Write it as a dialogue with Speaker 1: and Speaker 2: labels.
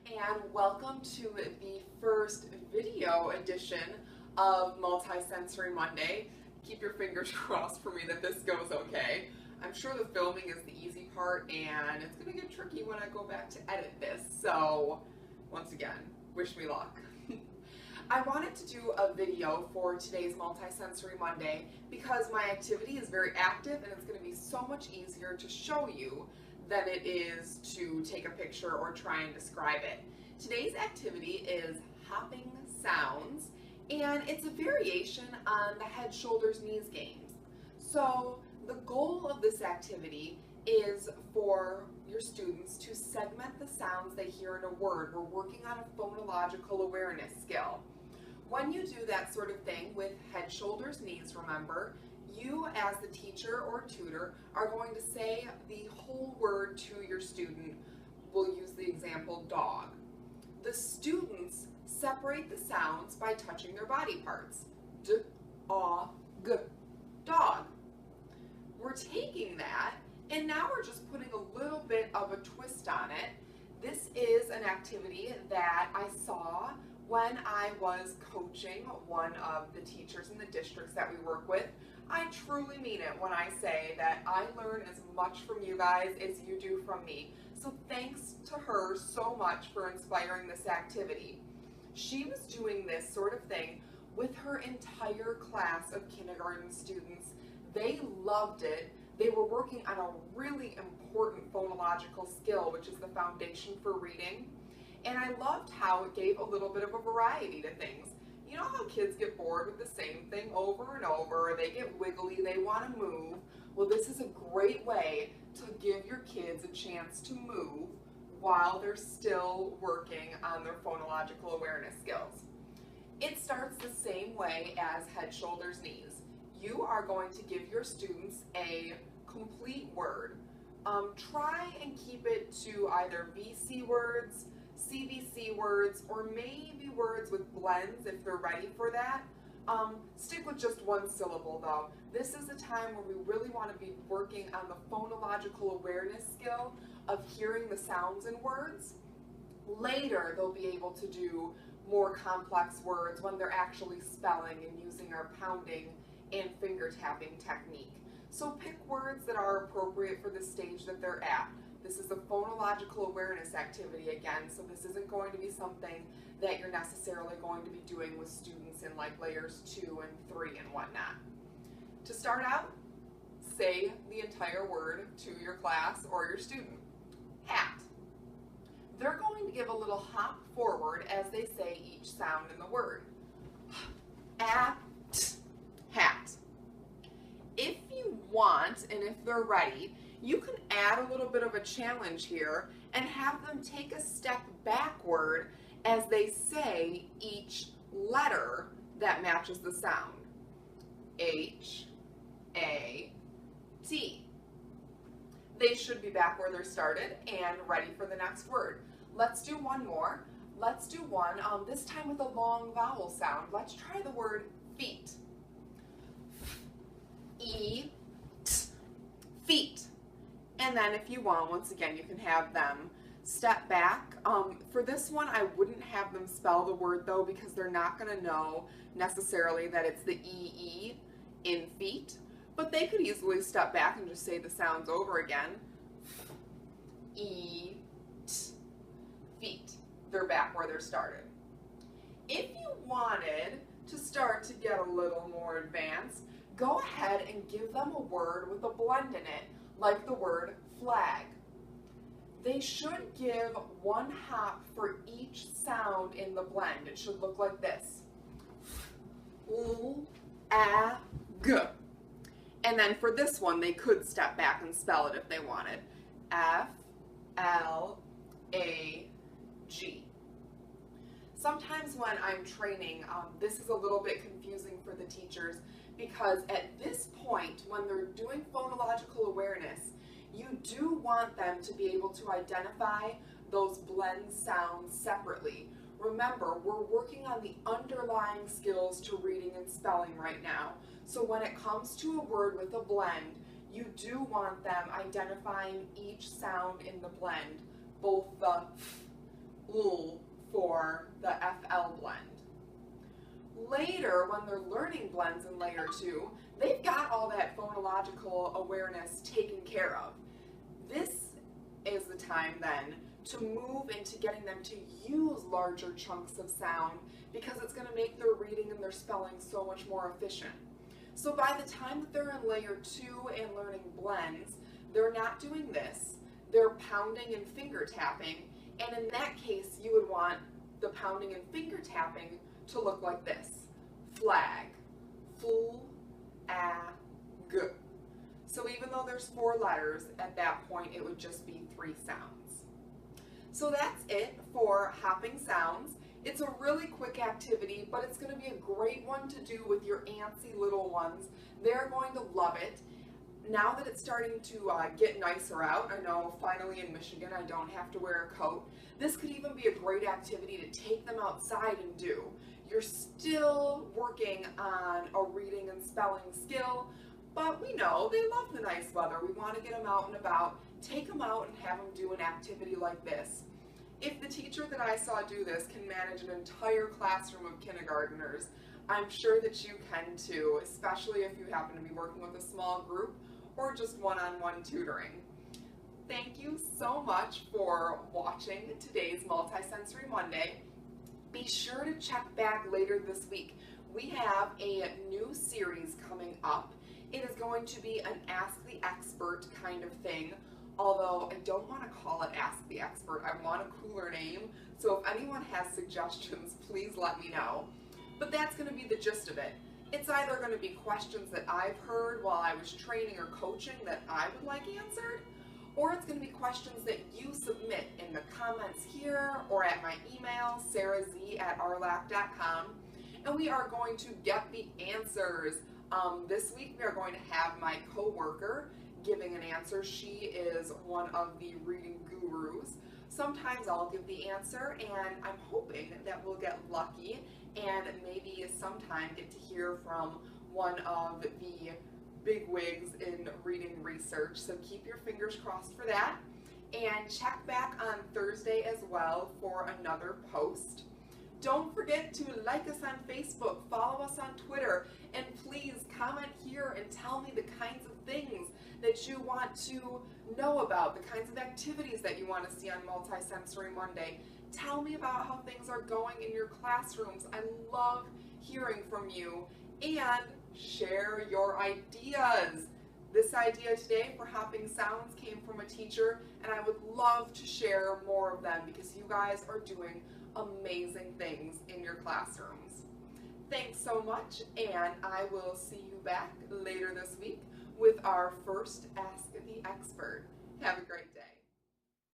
Speaker 1: and welcome to the first video edition of Multisensory Monday. Keep your fingers crossed for me that this goes okay. I'm sure the filming is the easy part and it's going to get tricky when I go back to edit this, so once again, wish me luck. I wanted to do a video for today's Multisensory Monday because my activity is very active and it's going to be so much easier to show you than it is to take a picture or try and describe it. Today's activity is hopping sounds, and it's a variation on the head, shoulders, knees games. So the goal of this activity is for your students to segment the sounds they hear in a word. We're working on a phonological awareness skill. When you do that sort of thing with head, shoulders, knees, remember, you as the teacher or tutor are going to say the whole word to your student. We'll use the example dog. The students separate the sounds by touching their body parts. D, aw, g, dog. We're taking that and now we're just putting a little bit of a twist on it. This is an activity that I saw when I was coaching one of the teachers in the districts that we work with. I truly mean it when I say that I learn as much from you guys as you do from me. So thanks to her so much for inspiring this activity. She was doing this sort of thing with her entire class of kindergarten students. They loved it. They were working on a really important phonological skill, which is the foundation for reading. And I loved how it gave a little bit of a variety to things. You know how kids get bored with the same thing over and over, they get wiggly, they want to move? Well, this is a great way to give your kids a chance to move while they're still working on their phonological awareness skills. It starts the same way as head, shoulders, knees. You are going to give your students a complete word. Try and keep it to either VC words, CVC words, or maybe words with blends if they're ready for that. Stick with just one syllable though. This is a time where we really want to be working on the phonological awareness skill of hearing the sounds in words. Later they'll be able to do more complex words when they're actually spelling and using our pounding and finger tapping technique. So pick words that are appropriate for the stage that they're at. This is a phonological awareness activity again, so this isn't going to be something that you're necessarily going to be doing with students in like layers 2 and 3 and whatnot. To start out, say the entire word to your class or your student. Hat. They're going to give a little hop forward as they say each sound in the word. At, hat. If you want, and if they're ready, you can add a little bit of a challenge here and have them take a step backward as they say each letter that matches the sound. H, A, T. They should be back where they're started and ready for the next word. Let's do one more. Let's do one, this time with a long vowel sound. Let's try the word feet. E, T, feet. And then if you want, once again, you can have them step back. For this one, I wouldn't have them spell the word though, because they're not going to know necessarily that it's the E in feet, but they could easily step back and just say the sounds over again. E, T, feet. They're back where they're started. If you wanted to start to get a little more advanced, go ahead and give them a word with a blend in it, like the word flag. They should give one hop for each sound in the blend. It should look like this. L, A, G. And then for this one, they could step back and spell it if they wanted. F, L, A, G. Sometimes when I'm training, this is a little bit confusing for the teachers because at this point, when they're doing phonological awareness, you do want them to be able to identify those blend sounds separately. Remember, we're working on the underlying skills to reading and spelling right now. So when it comes to a word with a blend, you do want them identifying each sound in the blend, both the f L for the FL blend. Later, when they're learning blends in layer 2, they've got all that phonological awareness taken care of. This is the time then to move into getting them to use larger chunks of sound, because it's going to make their reading and their spelling so much more efficient. So by the time that they're in layer 2 and learning blends, they're not doing this. They're pounding and finger tapping, and in that case you would want the pounding and finger tapping to look like this. Flag, fl, a, g. So even though there's 4 letters, at that point it would just be 3 sounds. So that's it for hopping sounds. It's a really quick activity, but it's going to be a great one to do with your antsy little ones. They're going to love it. Now that it's starting to get nicer out, I know finally in Michigan I don't have to wear a coat. This could even be a great activity to take them outside and do. You're still working on a reading and spelling skill, but we know they love the nice weather. We want to get them out and about. Take them out and have them do an activity like this. If the teacher that I saw do this can manage an entire classroom of kindergartners, I'm sure that you can too, especially if you happen to be working with a small group or just one-on-one tutoring. Thank you so much for watching today's Multisensory Monday. Be sure to check back later this week. We have a new series coming up. It is going to be an Ask the Expert kind of thing, although I don't want to call it Ask the Expert. I want a cooler name, so if anyone has suggestions, please let me know. But that's going to be the gist of it. It's either going to be questions that I've heard while I was training or coaching that I would like answered, or it's going to be questions that you submit in the comments here or at my email, sarahz@rlac.com, and we are going to get the answers. This week we are going to have my co-worker giving an answer. She is one of the reading gurus. Sometimes I'll give the answer, and I'm hoping that we'll get lucky and maybe sometime get to hear from one of the big wigs in reading research. So keep your fingers crossed for that, and check back on Thursday as well for another post. Don't forget to like us on Facebook, follow us on Twitter, and please comment here and tell me the kinds of things that you want to know about, the kinds of activities that you want to see on Multisensory Monday. Tell me about how things are going in your classrooms. I love hearing from you, and share your ideas. This idea today for hopping sounds came from a teacher, and I would love to share more of them because you guys are doing amazing things in your classrooms. Thanks so much, and I will see you back later this week with our first Ask the Expert. Have a great day.